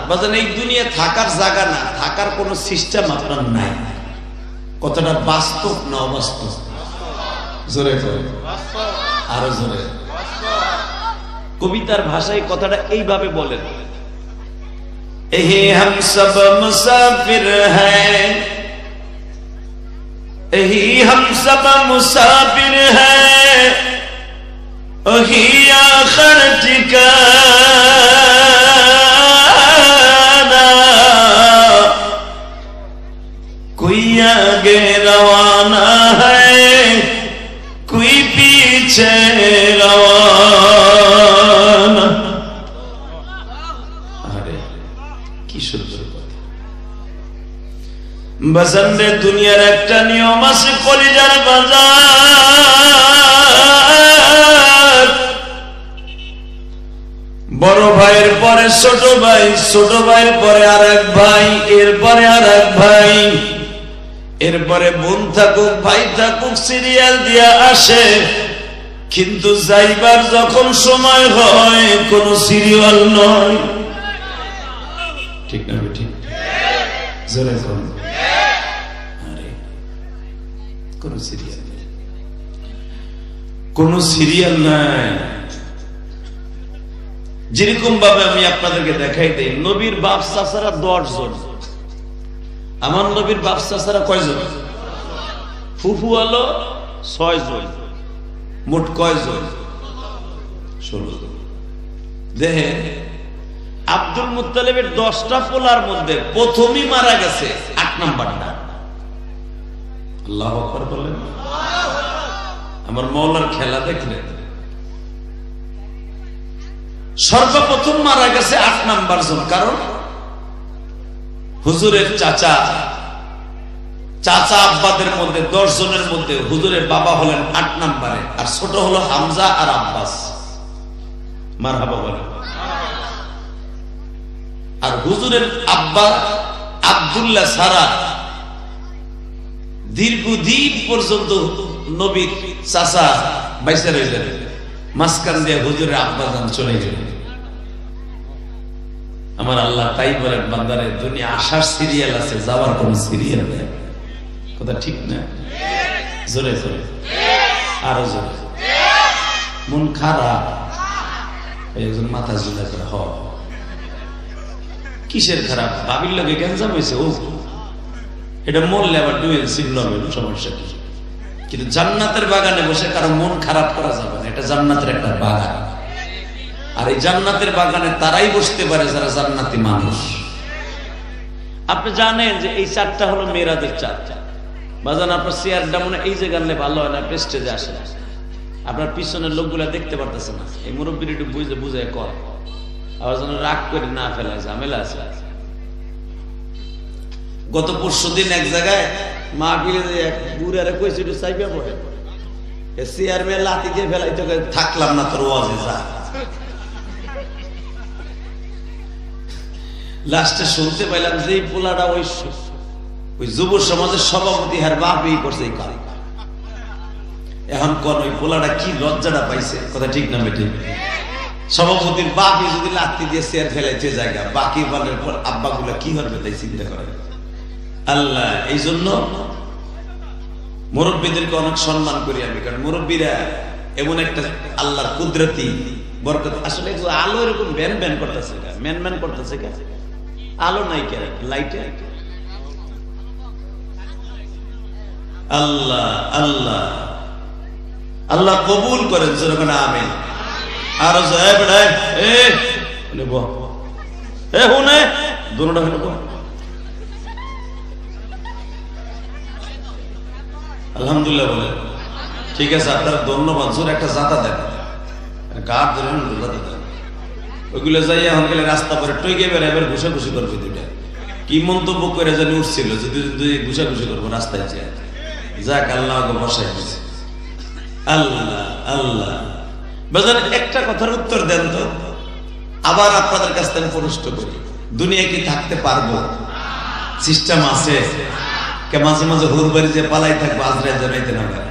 বাজান এই দুনিয়া থাকার জায়গা না, থাকার কোন সিস্টেম আপনার নাই। কতটা বাস্তব না অবাস্তব? জোরে জোরে, আরো জোরে। কবিতার ভাষায় কথাটা এইভাবে বলেন, এহে হাম সব মুসাফির হ্যায়, এহি হাম সব মুসাফির হ্যায়, ওহি আখির ঠিকানা, कोई आगे रवाना है, कोई पीछे रवाना। अरे की सुंदर কথা। বসন্তে দুনিয়ার একটা নিয়ম আছে, কলিজার বাজার। বড় ভাইয়ের পরে ছোট ভাই, ছোট ভাইয়ের পরে আরেক ভাই, এরপরে আরেক ভাই, এরপরে বোন থাকুক ভাই থাকুক, সিরিয়াল দিয়া আসে। কিন্তু যাইবার যখন সময় হয় কোন সিরিয়াল নয়। ঠিক না? ঠিক জোরে কোন? আরে কোন সিরিয়াল নেই, কোন সিরিয়াল নাই। যেরকম ভাবে আমি আপনাদেরকে দেখাই দেই, নবীর বাপ চাচারা 10 জন, আমার নবীর বাপ চাচারা কয়জন? ফুফু হলো 6 জন, মোট কয়জন? 16 জন। দেখেন আব্দুল মুত্তালিবের 10টা পোলার মধ্যে প্রথমই মারা গেছে 8 নাম্বারটা। আল্লাহু আকবার বলেন। আমার মাওলার খেলা দেখলেন, সর্বপ্রথম মারা গেছে 8 নাম্বার জন। কারণ হুজুরের চাচা আব্বাদের মধ্যে 10 জনের মধ্যে হুজুরের বাবা হলেন 8 নাম্বারে, আর ছোট হলো হামজা আর আব্বাস। মারহাবা বলেন। আর হুজুরের আব্বা আব্দুল্লাহ সারা দীর্ঘদিন পর্যন্ত নবীর চাচা বাইসা রইলেন, মাঝখান দিয়ে হুজুরের আব্বা যান চলে গেলেন। আমার আল্লাহ তাই বলেন, বান্দারে দুনিয়া আসার সিরিয়াল আছে, যাওয়ার কোন সিরিয়াল নেই। কথা ঠিক না? জোরে জোরে, আরো জোরে। মন খারাপ, একজন মাথা ঝুলা করে, হ কিসের খারাপ? ভাবির লোকে গ্যাঞ্জাম হয়েছে, ও এটা মরলে আবার ডুয়েল সিগন্যাল হবে, সমস্যা কি? কিন্তু জান্নাতের বাগানে বসে কারো মন খারাপ করা যাবে না, এটা জান্নাতের একটা বাগান। আর এই জান্নাতের বাগানে তারাই বসতে পারে যারা জান্নাতি মানুষ। আপনি জানেন যে এই 4টা হলো মেয়েরাদের 4টা বাজান। আপনার চেয়ারটা মনে এই যে গানলে ভালো হয় না, প্রেস্টেজে আসে না। আপনার পিছনের লোকগুলা দেখতে পারতেছে না, এই মুরব্বীর একটু বুঝে কর, আবার যেন রাগ করে না ফেলায়, ঝামেলা আছে। গত পরশুদিন এক জায়গায় মাহফিলে এক বুড়ারে কইছে একটু চাইবা পড়ে, চেয়ার মেয়ে লাথি দিয়ে ফেলাইতে, থাকলাম না তোর ওয়াজে, যা। লাস্টে শুনতে পাইলাম যে এই পোলাটা ওই যুব সমাজের সভাপতি হার বাপই করছে এই কাজ। এখন কোন ওই পোলাটা কি লজ্জাটা পাইছে? কথা ঠিক না বেঠিক? সভাপতির বাপই যদি লাথি দিয়ে চেয়ার ফেলাইতে জায়গা, বাকি বালের পর আব্বা গুলা কি হবে তাই চিন্তা করে। আল্লাহ এই জন্য মুরব্বীদেরকে অনেক সম্মান করি আমি, কারণ মুরব্বীরা এমন একটা আল্লাহর কুদরতি বরকত। আসলে আলো এরকম ব্যান ব্যান করতেছে, ম্যান ম্যান করতেছে, আলো নাই কে লাইটে। আল্লাহ আল্লাহ আল্লাহ কবুল করেন, যেরকম আমিন। আর আলহামদুলিল্লাহ বলে ঠিক আছে, আপনারা ধন্যবাদ। জোর একটা জাতা দেন, গাছ ধরেন, ওইগুলো যাই এখন গেলে রাস্তা পরে টইকে বেড়ে এবার ঘুষাঘুষি করবে। দুইটা কি মন্তব্য করে জানি উঠছিল যে দুই ঘুষাঘুষি করবো রাস্তায় যায়। যাক আল্লাহ বসাই দিয়েছে। আল্লাহ আল্লাহ বাজার একটা কথার উত্তর দেন তো, আবার আপনাদের কাছ থেকে প্রশ্ন করি, দুনিয়া কি থাকতে পারবো? সিস্টেম আছে? কে মাঝে মাঝে হুরবাড়ি যে পালাই থাকবো, আজরাইল জানাইতে না পারে।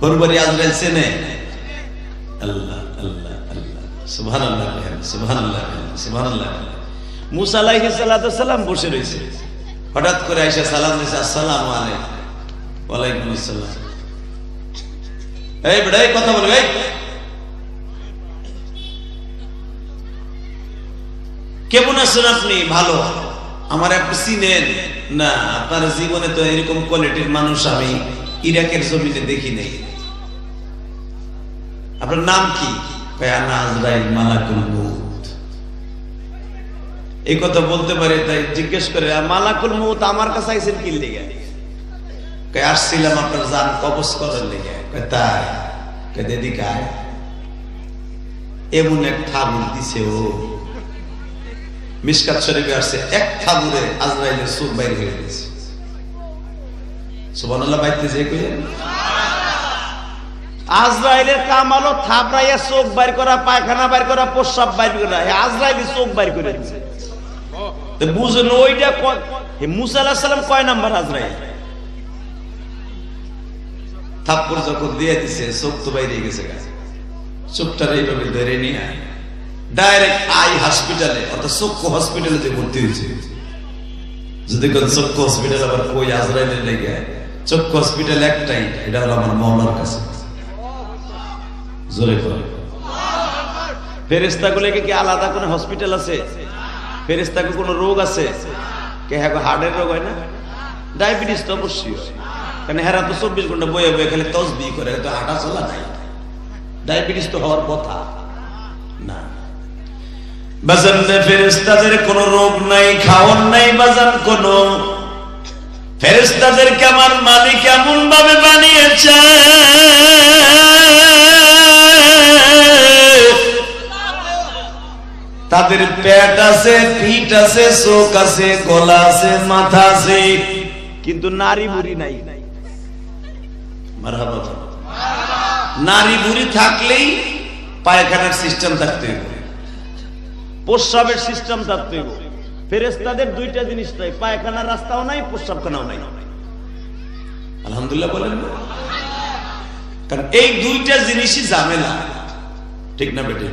হুরবাড়ি আজরাইল চেনে? আল্লাহ আল্লাহ আল্লাহ, সুবহানাল্লাহ সুবহানাল্লাহ সুবহানাল্লাহ। মুসা আলাইহিস সালাম বসে রয়েছে, হঠাৎ করে আইসা সালাম দিয়েছে, আসসালামু আলাইকুম। ওয়ালাইকুম আসসালাম। এই বেটা এই কথা বলবে, কেমন আছেন আপনি? ভালো। আমার আপনি চিনেন না? আপনার জীবনে তো এরকম কোয়ালিটির মানুষ আমি ইরাকের জমিনে দেখি নাই। আপনার নাম কি? আনা আজরাইল মালাকুল মউত। এই কথা বলতে পারে, তাই জিজ্ঞেস করে মালাকুল মউত আমার কাছে আইছেন কি লেগে? আসছিলাম আপনার জান কবজ করার লেগে। তাই এদিকে আয়। এমন এক থাবুর দিছে ও, মিশকাত শরীফে আসছে, এক থাবুরে আজরাইলের চোখ বাইরে হয়ে গেছে। সুবহানাল্লাহ বাইতে যে কইলেন আজরাইলের কাম হলো থাবড়াইয়া চোখ বাইর করা, পায়খানা বাইর করা, প্রস্রাব বাইর করা। আজরাইলের চোখ বাইর করে দিয়েছে। তো বুঝুন ওইটা মুসা আলাইহিস সালাম কয় নাম্বার আজরাইল? থাপ্পড় যখন দিয়ে দিছে চোখ তো বাইরে গেছে, চোখটার এইভাবে ধরে নিয়ে ডাইরেক্ট আই হসপিটালে অর্থাৎ চক্ষু হসপিটালে যে ভর্তি হয়েছে। যদি কোন চক্ষু হসপিটাল আবার কই আজরাইলের লেগে, চক্ষু হসপিটাল একটাই, এটা হলো আমার মওলার কাছে। জোরে করে ফেরেশতাগুলোকে কি আলাদা কোনো হসপিটাল আছে? ফেরেশতাকে কোনো রোগ আছে? কে হ্যাঁ হার্টের রোগ হয় না? ডায়াবেটিস তো অবশ্যই, কারণ হেরা তো 24 ঘন্টা বয়ে বয়ে খালি তসবিহ করে, তো হাঁটা চলা নাই। ডায়াবেটিস তো হওয়ার কথা না। বাজান ফেরেশতাদের কোনো রোগ নাই, খাওয়ার নাই বাজান কোনো। ফেরেশতাদেরকে আমার মালিক এমন ভাবে বানিয়েছে, তাদের পেট আছে, পিঠ আছে, চোখ আছে, গলা আছে, মাথা আছে, কিন্তু নারী বুড়ি নাই। মারহাবা। নারী বুড়ি থাকলেই পায়খানার সিস্টেম থাকতে হবে, প্রস্রাবের সিস্টেম থাকতে হবে। ফেরেশতাদের দুইটা জিনিস নাই, পায়খানার রাস্তাও নাই, প্রস্রাবখানাও নাই। আলহামদুলিল্লাহ বলেন না? কারণ এই দুইটা জিনিসই ঝামেলা, ঠিক না বেটে?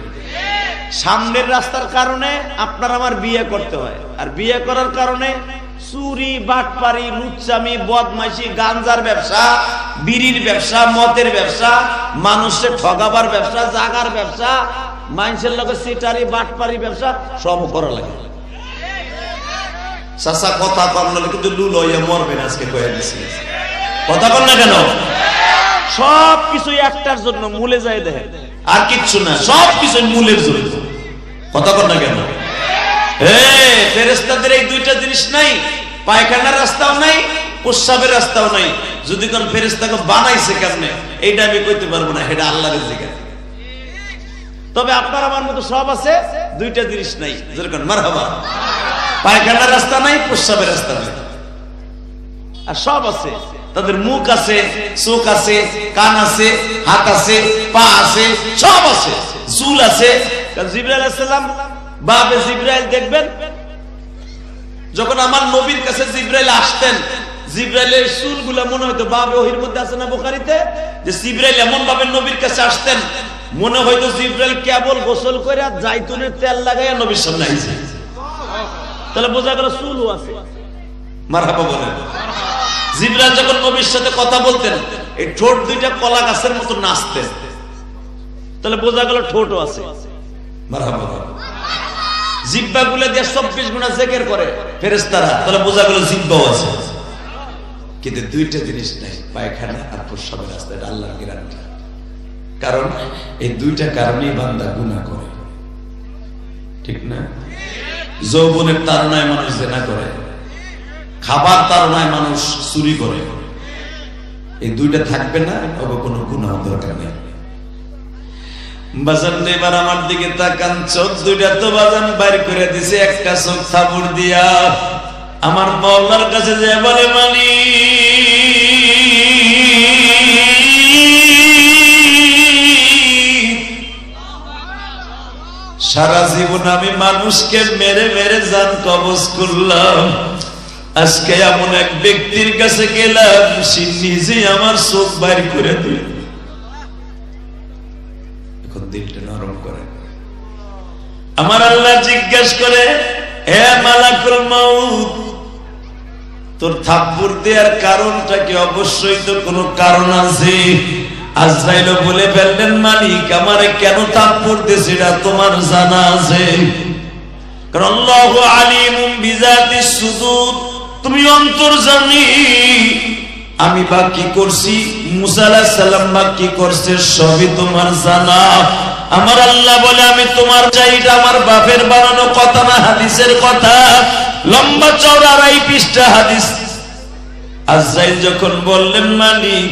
সামনের রাস্তার কারণে আপনার আমার বিয়ে করতে হয়, আর বিয়ে করার কারণে চুরি, বাটপারি, লুচ্চামি, বদমাইশি, গাঞ্জার ব্যবসা, বিড়ির ব্যবসা, মদের ব্যবসা, মানুষের ঠগাবার ব্যবসা, জাগার ব্যবসা, মানুষের লগে সিটারি, বাটপারি ব্যবসা সব করা লাগে। চাচা কথা কম না, কিন্তু লুল হইয়া মরবেন আজকে কয়ে দিছি। কথা বল না কেন? সব কিছু একটার জন্য, মূলে যায় দেখেন, আর কিচ্ছু না, সব কিছু মূলের জন্য। কথা বল না কেন? ফেরেশতাদের এই দুইটা জিনিস নাই, পায়খানার রাস্তাও নাই, প্রস্রাবের রাস্তাও নাই। যদি কোন ফেরেশতাকে বানাইছে কেমনে এইটা আমি কইতে পারবো না, এটা আল্লাহর জিজ্ঞাসা। তবে আপনার আমার মতো সব আছে, দুইটা জিনিস নাই। যেরকম মারহাবা, পায়খানার রাস্তা নাই, প্রস্রাবের রাস্তা নাই, আর সব আছে। তাদের মুখ আছে, চোখ আছে, কান আছে, হাত আছে, পা আছে, সব আছে, চুল আছে। জিবরাইল আলাইহিস সালাম, বাবে জিবরাইল দেখবেন যখন আমার নবীর কাছে জিবরাইল আসতেন, জিবরাইলের চুলগুলা মনে হইতো, বাবে ওহির মধ্যে আছে না বুখারীতে, যে জিবরাইল এমন ভাবে নবীর কাছে আসতেন, মনে হইতো জিবরাইল কেবল গোসল করে জাইতুনের তেল লাগাইয়া নবীর সামনে আইছে। তাহলে বোঝা গেল চুলও আছে। মারহাবা বলেন। জিবরাইল যখন নবীর সাথে কথা বলতেন, এই ঠোঁট দুইটা কলা গাছের মতো নাচতেন, তাহলে বোঝা গেল ঠোঁটও আছে। মারহাবা। জিহ্বা গুলো দিয়ে 24 গুণা জিকির করে ফেরেশতারা, তাহলে বোঝা গেল জিহ্বাও আছে। কিন্তু দুইটা জিনিস নাই, পায়খানা আর প্রস্রাবের রাস্তা। এটা আল্লাহর গ্যারান্টি। কারণ এই দুইটা কারণেই বান্দা গুনাহ করে, ঠিক না? যৌবনের তাড়নায় মানুষ জিনা করে, খাবার তাড়নায় মানুষ চুরি করে। এই দুইটা থাকবে না, তবে কোনো গুনাহ দরকার নেই। বাজান এবার আমার দিকে তাকান, চোখ দুইটা তো বাজান বাইর করে দিছে, একটা চোখ থাবুর দিয়া আমার মাওলার কাছে যে বলে, মানি সারা জীবন আমি মানুষকে মেরে মেরে জান কবজ করলাম, আজকে এমন এক ব্যক্তির কাছে গেলাম, সে নিজে আমার চোখ বাইর করে দিল। এখন দিলটা নরম করে। আমার আল্লাহ জিজ্ঞাসা করে, হে মালাকুল মউত, তোর থাপ্পড় দেওয়ার কারণটা কি? অবশ্যই তো কোনো কারণ আছে। আজরাইল বলে ফেললেন, মালিক আমারে কেন থাপ্পড় দিয়েছে এটা তোমার জানা আছে। কারণ আল্লাহু আলিমুম বিযাতিস সুদূর, তুমি অন্তর্যামী। আমি বা কি করছি, মুসা আলাইহিস সালাম বা কি করছে, সবই তোমার জানা। আমার আল্লাহ বলে, আমি তোমার চাই, এটা আমার বাপের বানানো কথা না, হাদিসের কথা। লম্বা চওড়া 2.5 পৃষ্ঠা হাদিস। আজরাইল যখন বললেন, মালিক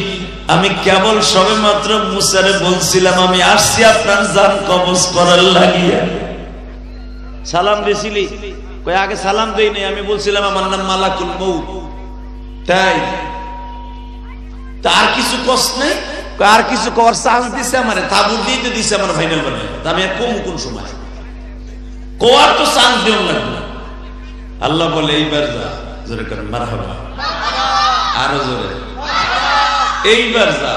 আমি কেবল সবে মাত্র মুসারে বলছিলাম আমি আসছি আপনার জান কবজ করার লাগিয়া। সালাম দিছিলি? কই আগে সালাম দেই নাই, আমি বলছিলাম আমার নাম মালাকুল মউত। তাই তার কিছু কষ্ট নেই, আর কিছু কর চান্স দিছে আমারে, তাবুর দিয়ে তো দিছে আমার ফাইনাল বানায়। আমি কোন সময় কোয়ার তো চান্স দেও লাগবে। আল্লাহ বলে, এইবার যা, জোরে করেন মারহাবা, আরো জোরে, এইবার যা।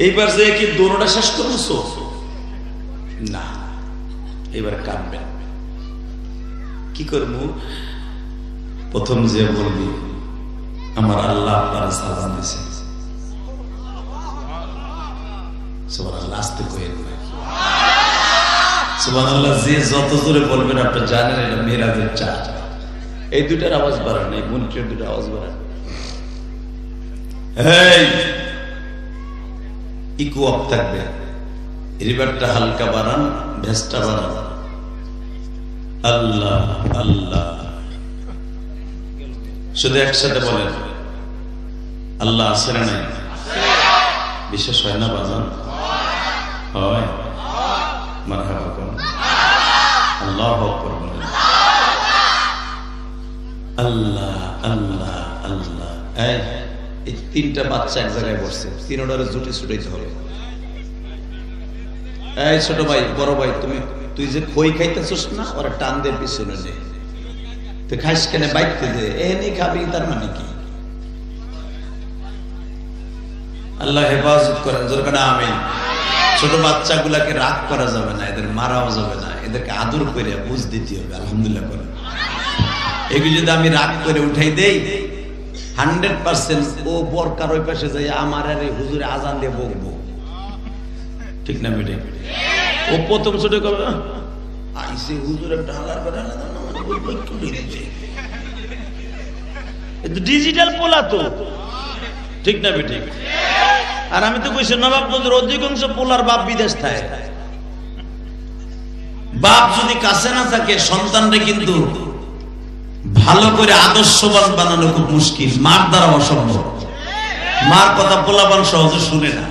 এইবার যে কি দৌড়টা শেষ করছো না, এবার কাঁদবেন। কি করবো? প্রথম যে বলবি, আমার আল্লাহ আপনার সালাম দিয়েছে। সুবহানাল্লাহ, আস্তে কইেন না। সুবহানাল্লাহ, যে যত জোরে বলবেন আপনি জানেন এটা মিরাজের চাঁদ। এই দুটার আওয়াজ বাড়ান, এই মন্ত্রের দুটো আওয়াজ বাড়ান। এই ইকো আপ থাকবে, রিভারটা হালকা বাড়ান, ভেসটা বাড়ান। আল্লাহ আল্লাহ, শুধু একসাথে বলেন আল্লাহ আছে না নাই? বিশ্বাস হয় না বাজান? হয়। মারহাবা করুন, আল্লাহু আকবার বলেন। আল্লাহ আল্লাহ আল্লাহ। এই 3টা বাচ্চা এক জায়গায় বসছে, 3টারে জুটি ছুটাইতে হবে। এই ছোট ভাই, বড় ভাই, তুই যে খই খাইতেছিস না, ওরা টান দিয়ে পিছনে নে। তুই খাইস কেন? বাইতে দে, এনে খাবি, তার মানে কি? আল্লাহ হেফাজত করেন, দরকার আমিন। ছোট বাচ্চাগুলাকে রাগ করা যাবে না, এদের মারাও যাবে না, এদেরকে আদর করে বুঝ দিতে হবে। আলহামদুলিল্লাহ করে। এগুলো যদি আমি রাগ করে উঠাই দেই, 100% ও বরকার ওই পাশে যাই আমার আর হুজুরে আজান দিয়ে বকবো, ঠিক না বেটে? ও প্রথম ছোট করবে, আইসে হুজুরে ঢালার বেড়া ডিজিটাল পোলা তো, ঠিক না বেটে? আর আমি তো কইছি নবাবগঞ্জের অধিকাংশ পোলার বাপ বিদেশ থাকে। বাপ যদি কাছে না থাকে, সন্তানরে কিন্তু ভালো করে আদর্শবান বানানো খুব মুশকিল, মার দ্বারা অসম্ভব। মার কথা পোলাবান সহজে শুনে না,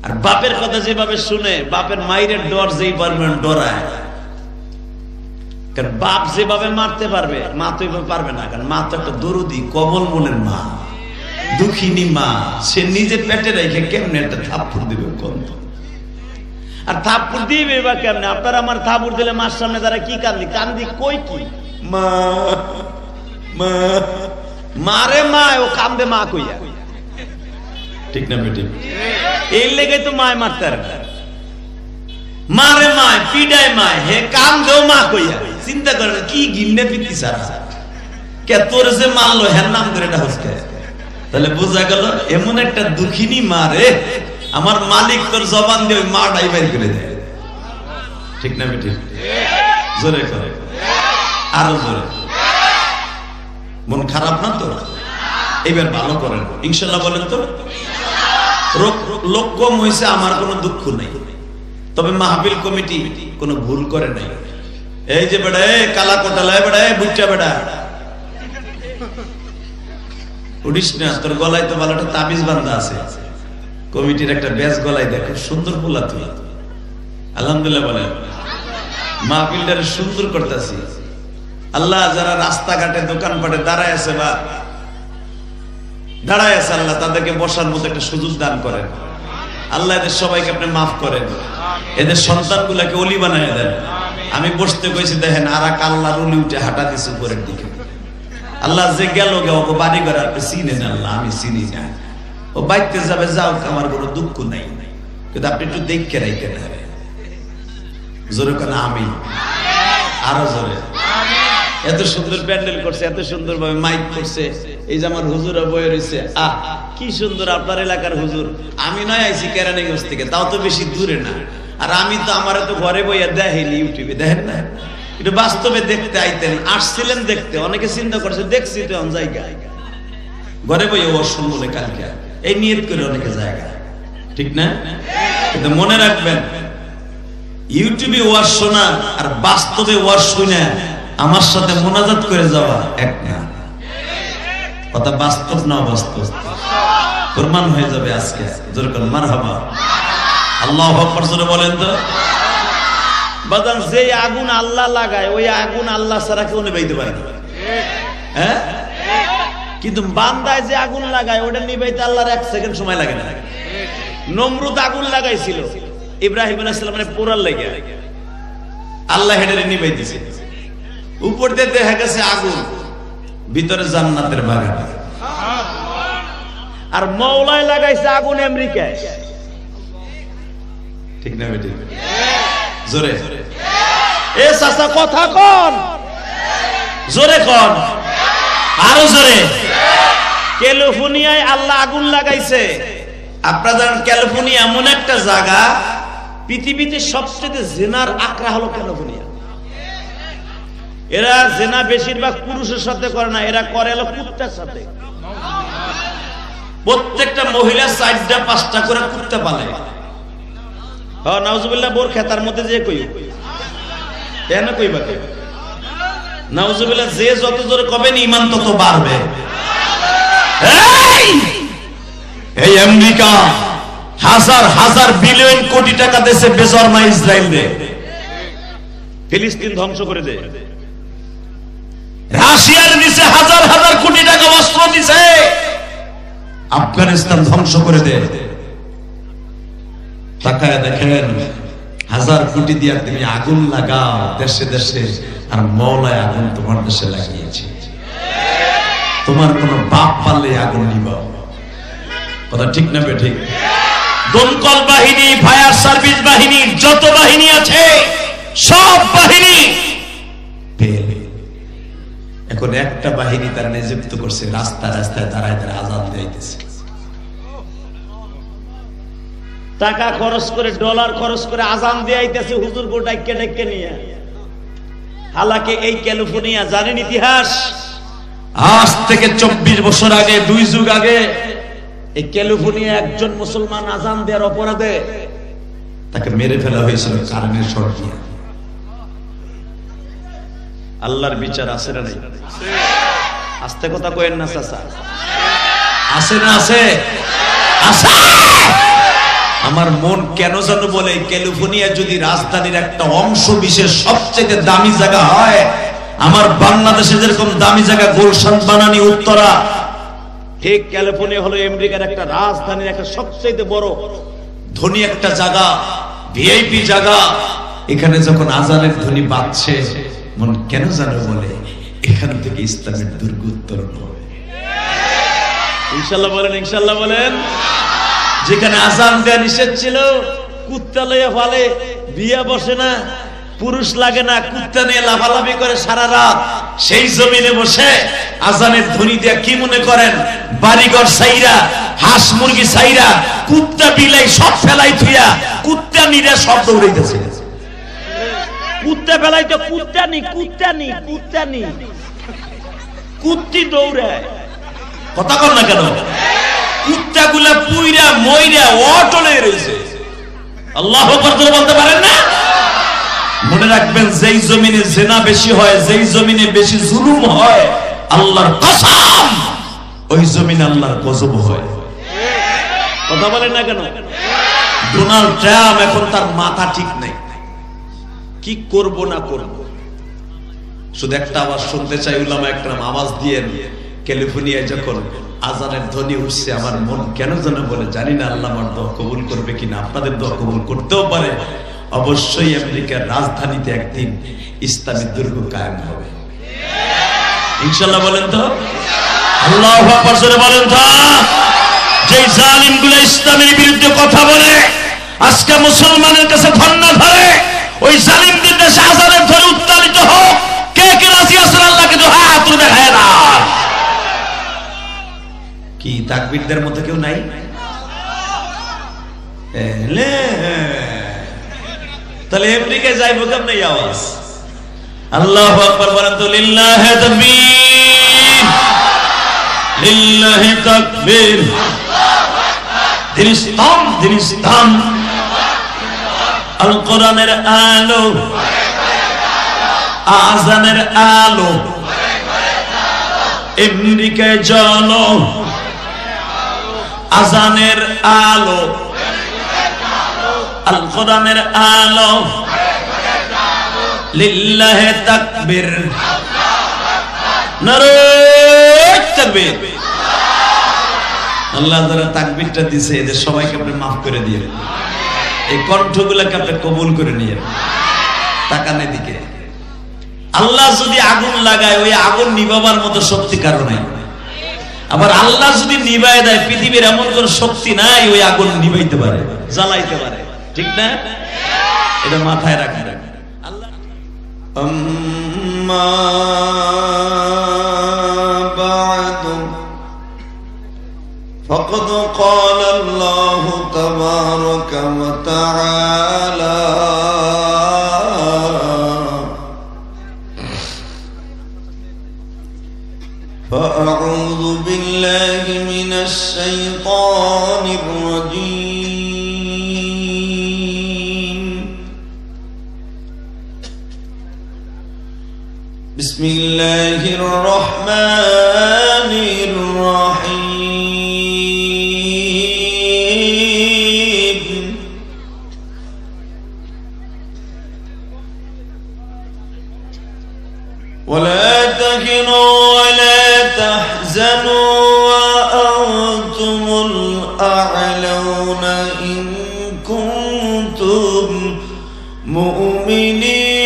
আর বাপের কথা যেভাবে শুনে, বাপের মায়ের ডর যেই পারবেন ডরায়। কারণ বাপ যেভাবে মারতে পারবে, মা তো এইভাবে পারবে না। কারণ মা তো একটা দরদি, কমল মনের মা, দুঃখিনী মা। সে নিজে পেটে রেখে কেমনে একটা থাপ্পড় দিবে কোন? আর থাপ্পড় দিবে বা কেমনে? আপনারা আমার থাপ্পড় দিলে মার সামনে তারা কি কান্দি? কান্দি কই কি? মা মা মারে মা, ও কান্দে মা কইয়া, ঠিক না বেটি? এই লেগে তো মায় মারতে মারে মায়, পিডায় মায়, হে কান্দেও মা কইয়া। চিন্তা করেন কি গিন্নে পিতি সারা কে তোর যে মারলো, হ্যাঁ নাম করে এটা হচ্ছে। তাহলে বোঝা গেল এমন একটা দুঃখিনী মা রে, আমার মালিক তোর জবান দিয়ে ওই মাটাই বের করে দেয়, ঠিক না বেটি? জোরে করে, আরো জোরে। মন খারাপ না তো? এবার ভালো করেন ইনশাল্লাহ, বলেন তো। লোক কম হয়েছে, আমার কোনো দুঃখ নাই, তবে মাহফিল কমিটি কোনো ভুল করে নাই। এই যে বেড়া, কালা কোটালায় বেড়া, বুটটা বেড়া, উঠিস না, তোর গলায় তো ভালো একটা তাবিজ বান্ধা আছে। কমিটির একটা ব্যাস গলায় দেখ, সুন্দর পোলা তুই। আলহামদুলিল্লাহ বলেন। মাহফিলটারে সুন্দর করতেছি। আল্লাহ যারা রাস্তাঘাটে দোকানপাটে দাঁড়ায় আছে বা দাঁড়ায় আছে, আল্লাহ তাদেরকে বসার মতো একটা সুযোগ দান করেন। আল্লাহ এদের সবাইকে আপনি মাফ করেন, এদের সন্তানগুলাকে অলি বানায় দেন। আমি বসতে কইছি, দেখেন আর এক আল্লাহর অলি উঠে হাঁটা দিচ্ছে উপরের দিকে। আল্লাহ যে গেল গে, ওকে বাড়ি ঘরে আপনি চিনেন, আল্লাহ আমি চিনি না। ও বাইতে যাবে, যাও, আমার কোনো দুঃখ নাই, কিন্তু আপনি একটু দেখে রাখেন। জোরে কেন? আমি আরো জোরে এত সুন্দর প্যান্ডেল করছে, এত সুন্দর ভাবে মাইক করছে, এই যে আমার হুজুরা বয়ে রয়েছে, আহ কি সুন্দর আপনার এলাকার হুজুর। আমি নয় আইছি কেরানীগঞ্জ থেকে, তাও তো বেশি দূরে না। আর আমি তো আমার তো ঘরে বইয়া দেখেনি, ইউটিউবে দেখেন না, একটু বাস্তবে দেখতে আইতেন, আসছিলেন দেখতে। অনেকে চিন্তা করছে দেখছি তো এমন জায়গায়, ঘরে বইয়া ওর শুনবো কালকে, এই নিয়ত করে অনেকে জায়গা, ঠিক না? কিন্তু মনে রাখবেন, ইউটিউবে ওয়াজ শোনা আর বাস্তবে ওয়াজ শুনে আমার সাথে মোনাজাত করে যাওয়া এক না। কথা বাস্তব না বাস্তব প্রমাণ হয়ে যাবে আজকে। যেরকম মারহাবা, আল্লাহু আকবার জোরে বলেন তো। বাদান যে আগুন আল্লাহ লাগায়, ওই আগুন আল্লাহ ছাড়া কেউ নিভাইতে পারে না, হ্যাঁ? কিন্তু বান্দায় যে আগুন লাগায়, ওটা নিভাইতে আল্লাহর 1 সেকেন্ড সময় লাগে না। নমরুদ আগুন লাগাইছিল ইব্রাহিম আলাইহিস সালামের পোড়ার লেগে, আল্লাহ হেডে নিভাই দিয়েছে। উপর দিয়ে দেখা গেছে আগুন, ভিতরে জান্নাতের বাগান। আর মওলায় লাগাইছে আগুন আমেরিকায়, ঠিক না বেটি? জোরে এ চাচা কথা কোন, জোরে কোন, আরো জোরে। ক্যালিফোর্নিয়ায় আল্লাহ আগুন লাগাইছে। আপনারা জানেন ক্যালিফোর্নিয়া এমন একটা জায়গা, পৃথিবীতে সবচেয়ে জেনার আকড়া হলো ক্যালিফোর্নিয়া। এরা জেনা বেশিরভাগ পুরুষের সাথে করে না, এরা করে হলো কুত্তার সাথে। প্রত্যেকটা মহিলা 4টা-5টা করে কুত্তা পালে। হ্যাঁ নাউজুবিল্লাহ, বোর খেতার মধ্যে যে কই কেন কইবা, নাউজুবিল্লাহ, যে যত জোরে কবেন ঈমান তত বাড়বে। এই আমেরিকা হাজার হাজার বিলিয়ন কোটি টাকা দেশে বেজরমা ইসরায়েল রে, ফিলিস্তিন ধ্বংস করে দেয়। রাশিয়ার নিচে হাজার হাজার কোটি টাকা অস্ত্র দিছে, আফগানিস্তান ধ্বংস করে দেয়। তাকায় দেখেন, 1000 কোটি দিয়া তুমি আগুন লাগাও দেশে দেশে, আর মওলায় আগুন তোমার দেশে লাগিয়েছে। তোমার কোন বাপ পারলে আগুন নিবাও। কথা ঠিক না বেঠিক? দমকল বাহিনী, ফায়ার সার্ভিস বাহিনী, যত বাহিনী আছে সব বাহিনী ফেল। এখন একটা বাহিনী তারা নিযুক্ত করছে, রাস্তায় রাস্তায় দাঁড়ায় দাঁড়ায় আজান দিতেছে। টাকা খরচ করে, ডলার খরচ করে আজান দিয়াইতেছে হুজুর গোটাই কেটে নিয়ে। হালাকি এই ক্যালিফোর্নিয়া জানেন ইতিহাস, আজ থেকে 24 বছর আগে, 2 যুগ আগে, এই ক্যালিফোর্নিয়া একজন মুসলমান আজান দেওয়ার অপরাধে তাকে মেরে ফেলা হয়েছিল কারেন্টের শর্ট দিয়ে। আল্লাহর বিচার আছে না নাই? আস্তে কথা কইেন না চাচা, আছে না? আছে, আছে। আমার মন কেন যেন বলে, ক্যালিফোর্নিয়া যদি রাজধানীর একটা অংশ বিশেষ সবচেয়ে দামি জায়গা হয়, আমার বাংলাদেশে যেরকম দামি জায়গা গুলশান, বানানী, উত্তরা, ঠিক ক্যালিফোর্নিয়া হলো আমেরিকার একটা রাজধানীর একটা সবচেয়ে বড় ধনী একটা জায়গা, ভিআইপি জায়গা। এখানে যখন আজানের ধ্বনি বাজছে, মন কেন যেন বলে এখান থেকে ইসলামের দুর্গ উত্তরণ হবে। ইনশাআল্লাহ বলেন, ইনশাআল্লাহ বলেন। যেখানে আজান দেয়া নিষেধ ছিল, কুত্তা লইয়া ফালে, বিয়া বসে না, পুরুষ লাগে না, কুত্তা নিয়ে লাফালাফি করে সারা রাত, সেই জমিনে বসে আজানের ধ্বনি দিয়া কি মনে করেন বাড়িঘর সাইরা, হাঁস মুরগি সাইরা, কুত্তা বিলাই সব ফেলাই থুইয়া কুত্তা নিরা সব দৌড়াইতেছে। কুত্তা ফেলাই তো কুত্তা নি, কুত্তা নি, কুত্তা নি, কুত্তি দৌড়ায়। কথা কর না কেন? কুত্তাগুলা পুইরা মইরা অটলে রয়েছে। আল্লাহু আকবার বলতে পারেন না? মনে রাখবেন, যেই জমিনে জেনা বেশি হয়, যেই জমিনে বেশি জুলুম হয়, আল্লাহর কসম ওই জমিনে আল্লাহর গজব হয়। কথা বলেন না কেন? ডোনাল্ড ট্রাম্প এখন তার মাথা ঠিক নেই, কি করব না করব। শুধু একটা আওয়াজ শুনতে চাই, উলামা একরাম আওয়াজ দিয়ে, ক্যালিফোর্নিয়ায় যখন আজানের ধ্বনি উঠছে, আমার মন কেন যেন বলে, জানি না আল্লাহ আমার দোয়া কবুল করবে কিনা, আপনাদের দোয়া কবুল করতেও পারে। অবশ্যই আমেরিকার রাজধানীতে একদিন ইসলামী দুর্গ কায়েম হবে, ইনশাআল্লাহ বলেন তো? আল্লাহু আকবার জোরে বলেন তো। যে জালিমগুলো ইসলামের বিরুদ্ধে কথা বলে, আজকে মুসলমানের কাছে ধন্না ধরে, ওই জালিমদের দেশে আজানের ধ্বনি উত্তাল প্রমাণিত হোক কে কে রাজি আছেন আল্লাহকে তো হাত তুলে দেখায় না। কি তাকবীরদের মতো কেউ নাই? তাহলে আমেরিকায় যাইব কেমনে আওয়াজ? আল্লাহু আকবার বলেন তো। লিল্লাহি তাকবীর, লিল্লাহি তাকবীর। দিন ইসলাম, দিন ইসলাম। আল কোরআনের আলো, আযানের আলো, আমেরিকায় জ্বলো আযানের আলো, আল কোরআনের আলো। লিল্লাহি তাকবীর, নারে তাকবীর। আল্লাহ যারা তাকবীরটা দিয়েছে এদের সবাইকে আপনি মাফ করে দিয়ে, এই কণ্ঠগুলোকে আপনি কবুল করে নিয়ে তাকান এদিকে। আল্লাহ যদি আগুন লাগায় ওই আগুন নিভাবার মতো শক্তি কারো নাই। আবার আল্লাহ যদি নিভায় দেয় পৃথিবীর এমন কোন শক্তি নাই ওই আগুন নিভাইতে পারে, জ্বালাইতে পারে, ঠিক না? এটা মাথায় রাখেন। আল্লাহ আম্মা বা'দু ফাকাদ ক্বালা আল্লাহু তাবারাকা ওয়া তাআলা فأعوذ بالله من الشيطان الرجيم. بسم الله الرحمن الرحيم. ولا تهنوا ولا تحزنوا وأنتم الأعلون إن كنتم مؤمنين.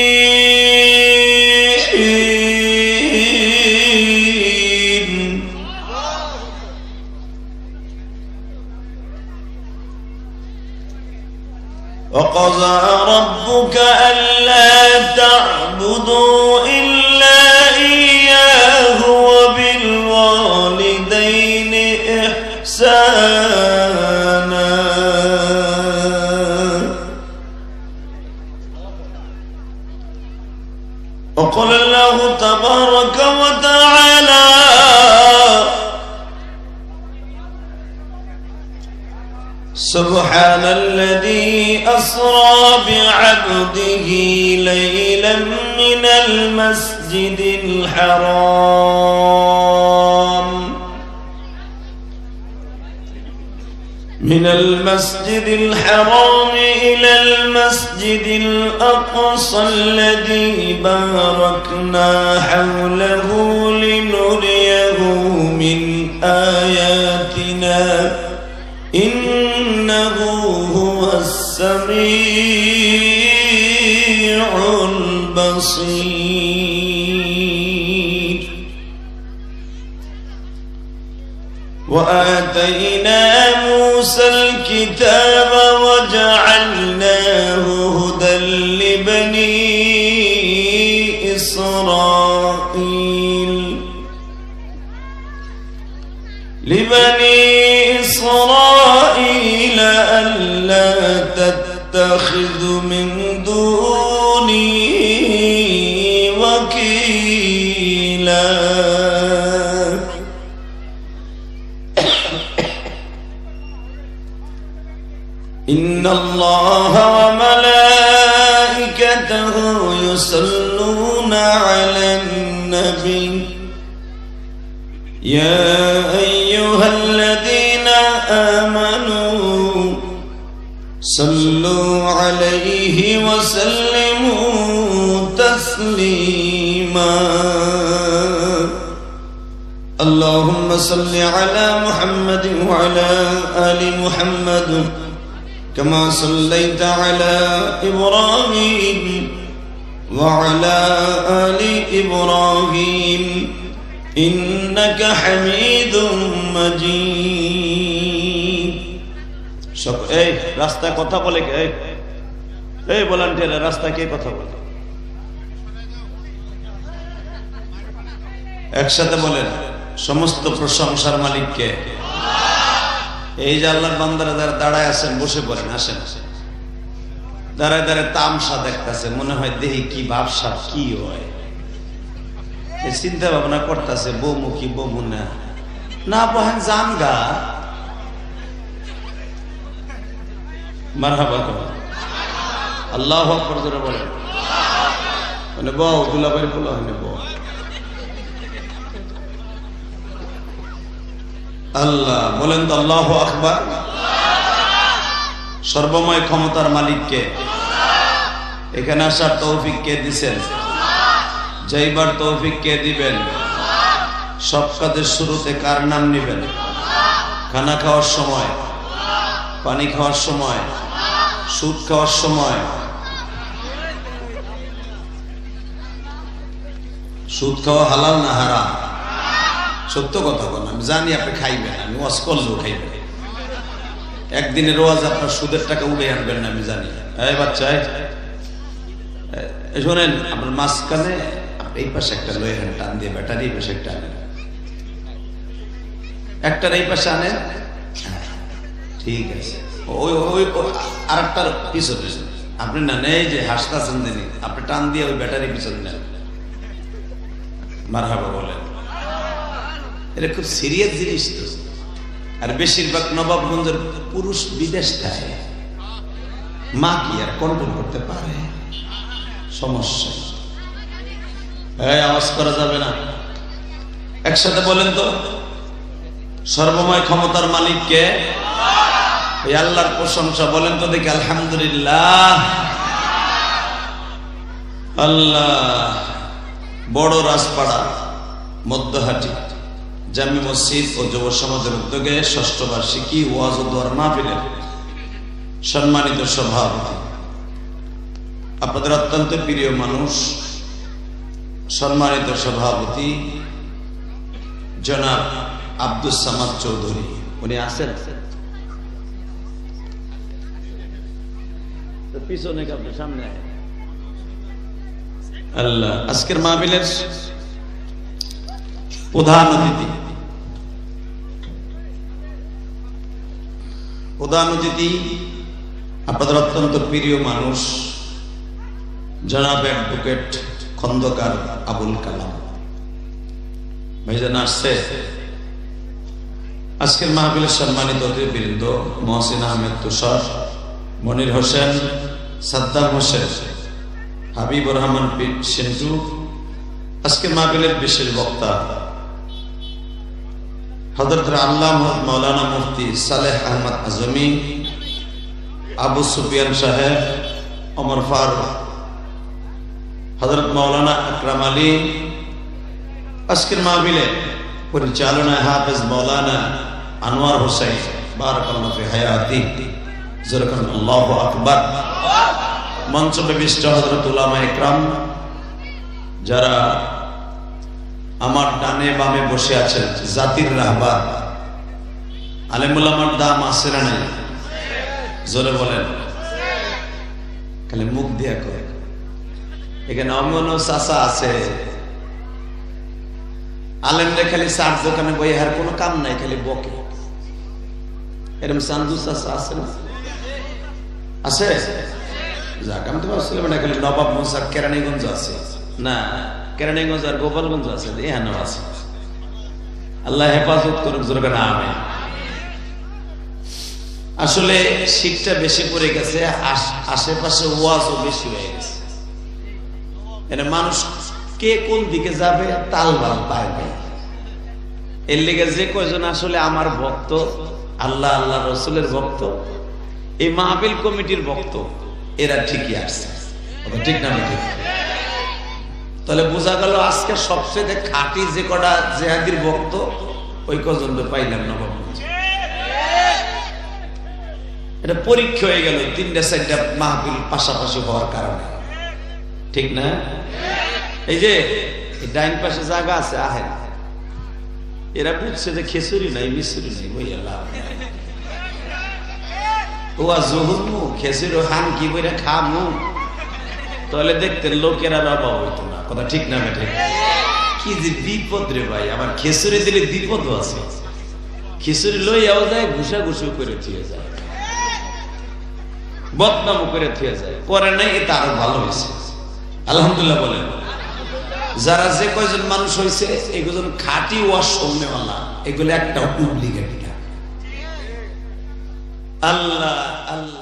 وقضى ربك ألا تعبدوا إلا إياه وبالوالدين إحسانا. وقال الله تبارك وتعالى سبحان الذي أسرى بعبده ليلا من المسجد الحرام إلى المسجد الأقصى الذي باركنا حوله لنريه من آياتنا إنه هو السميع البصير. وآتينا موسى الكتاب وجعلناه هدى لبني إسرائيل ألا تتخذوا من دوني وكيلا. إن الله وملائكته يصلون على النبي يا أيها الذين آمنوا صلوا عليه وسلموا تسليما. اللهم صل على محمد وعلى آل محمد كما صليت على إبراهيم وعلى آل إبراهيم إنك حميد مجيد. সব এই রাস্তায় কথা বলে কে? এই ভলান্টিয়ার রাস্তায় কে কথা বলে? একসাথে বলেন, সমস্ত প্রশংসার মালিককে। এই যে আল্লাহর বান্দারা যারা দাঁড়ায় আছেন, বসে পড়েন, আসেন। দাঁড়ায় দাঁড়ায় তামসা দেখতেছে, মনে হয় দেহি কি ভাবসা কি হয়, চিন্তা ভাবনা করতেছে, বৌমুখী বৌমু না বহেন জান গা মারহাবা আল্লাহু আকবার জোরে বলেন। মানে বউ দুলাভাই বলা হয়নি বউ। আল্লাহ বলেন তো আল্লাহু আকবার। সর্বময় ক্ষমতার মালিককে। এখানে আসার তৌফিক কে দিবেন? যাইবার তৌফিক কে দিবেন? সব কাজের শুরুতে কার নাম নেবেন? খানা খাওয়ার সময়, পানি খাওয়ার সময়, সুদ খাওয়ার সময়। সুদ খাওয়া হালাল না হারাম? সত্য কথা বলেন, আমি জানি আপনি খাইবেন, আমি ওয়াজ করলেও খাইবেন। একদিনের ওয়াজ আপনার সুদের টাকা উড়ে আনবেন না, আমি জানি। এই বাচ্চা শোনেন, আপনার মাঝখানে এই পাশে একটা লয়ে আনেন, টান দিয়ে ব্যাটারি এই পাশে একটা আনেন, একটার এই পাশে আনেন, ঠিক আছে। ওই ওই আর একটার পিছনে আপনি না নেই যে হাসতাছেন দিনই, আপনি টান দিয়ে ওই ব্যাটারি পিছনে নেন। মারহাবা বলেন। এটা খুব সিরিয়াস জিনিস তো। আর বেশিরভাগ নবাবগঞ্জের পুরুষ বিদেশ থাকে, মা কি আর কন্ট্রোল করতে পারে? সমস্যা। আওয়াজ করা যাবে না, একসাথে বলেন তো, সর্বময় ক্ষমতার মালিককে। এই আল্লাহর প্রশংসা বলেন তো দেখি, আলহামদুলিল্লাহ। আল্লাহ। বড় রাজপাড়া মধ্যহাটি জামি মসজিদ ও যুব সমাজের উদ্যোগে ষষ্ঠ বার্ষিকী ওয়াজ ও দোয়ার মাহফিলের সম্মানিত সভাপতি, আপনাদের অত্যন্ত প্রিয় মানুষ, সম্মানিত সভাপতি জনাব আব্দুস সামাদ চৌধুরী, উনি আছেন পিছনে, সামনে। আল্লাহ। আজকের মাহফিলের প্রধান অতিথি আপনাদের অত্যন্ত প্রিয় মানুষ জনাব অ্যাডভোকেট খন্দকার আবুল কালাম ভাইজান আসছে। আজকের মাহফিলের সম্মানিত অতিথিবৃন্দ মহসিন আহমেদ তুষার, মনির হোসেন, সাদ্দাম হোসেন, হাবিবুর রহমান সিন্টু, আজকের মাহফিলের বিশেষ বক্তা হযরত আল্লামা মাওলানা মুফতি সালেহ আহমদ আজমি, আবু সুফিয়ান সাহেব, ওমর ফারুক, হযরত মাওলানা আকরাম আলী। আজকের মাহফিলে পরিচালনায় হাফেজ মাওলানা আনোয়ার হোসেন, বারাকাল্লাহু ফি হায়াতি, জোরকান আল্লাহু আকবার। মঞ্চ বিশিষ্ট হযরত উলামা ইকরাম, যারা আমার ডানে বামে বসে আছেন, জাতির রাহবার আলেমুল আমার দাম আছে না নাই? জোরে বলেন, খালি মুখ দিয়া কয়। এখানে অমন চাচা আছে, আলেমরা খালি চার দোকানে বই, আর কোনো কাম নাই, খালি বকে। এরকম চান্দু চাচা আছে না? আছে? যাক, আমি তো ভাবছিলাম না খালি নবাবগঞ্জ আর কেরানীগঞ্জ আছে। না, কেরানীগঞ্জ আর গোপালগঞ্জ আছে, এখানেও আছে। আল্লাহ হেফাজত করুক, জোরে বলেন আমিন। আসলে শীতটা বেশি পড়ে গেছে, আশেপাশে ওয়াজও বেশি হয়ে গেছে। এটা মানুষ কে কোন দিকে যাবে তালবাল পায় না। এর লেগে যে কয়জন আসলে আমার ভক্ত, আল্লাহ আল্লাহ রসুলের ভক্ত, এই মাহফিল কমিটির ভক্ত, এরা ঠিকই আসছে। ঠিক না? ঠিক। তাহলে বোঝা গেল আজকে সবচেয়ে খাঁটি যে কটা জেহাদির ভক্ত, ওই কজন পাইলাম না বাবু। এটা পরীক্ষা হয়ে গেল 3-4টা মাহফিল পাশাপাশি হওয়ার কারণে। ঠিক না? এই যে ডাইন পাশে জায়গা আছে, আহেন, এরা বুঝছে যে খেসুরি নাই মিসুরি নাই, ওই আল্লাহ ওয়া জহুরমু খেসুরি হান কি বইরা খামু, তাহলে দেখতেন লোকেরা বাবা হইতো না। কথা ঠিক না? ঠিক। কি যে বিপদ রে ভাই, আমার খেসুরি দিলে বিপদও আছে। খিচুড়ি লইয়াও যায়, ঘুষা ঘুষু করে থুয়ে যায়, বদনামও করে থুয়ে যায়, করে নাই এটা আরো ভালো হয়েছে আলহামদুলিল্লাহ বলেন। যারা যে কয়জন মানুষ হয়েছে এগুলো খাঁটি ওয়াজ শুননেওয়ালা, এগুলো একটা ডুপ্লিকেট। আল্লাহ আল্লাহ।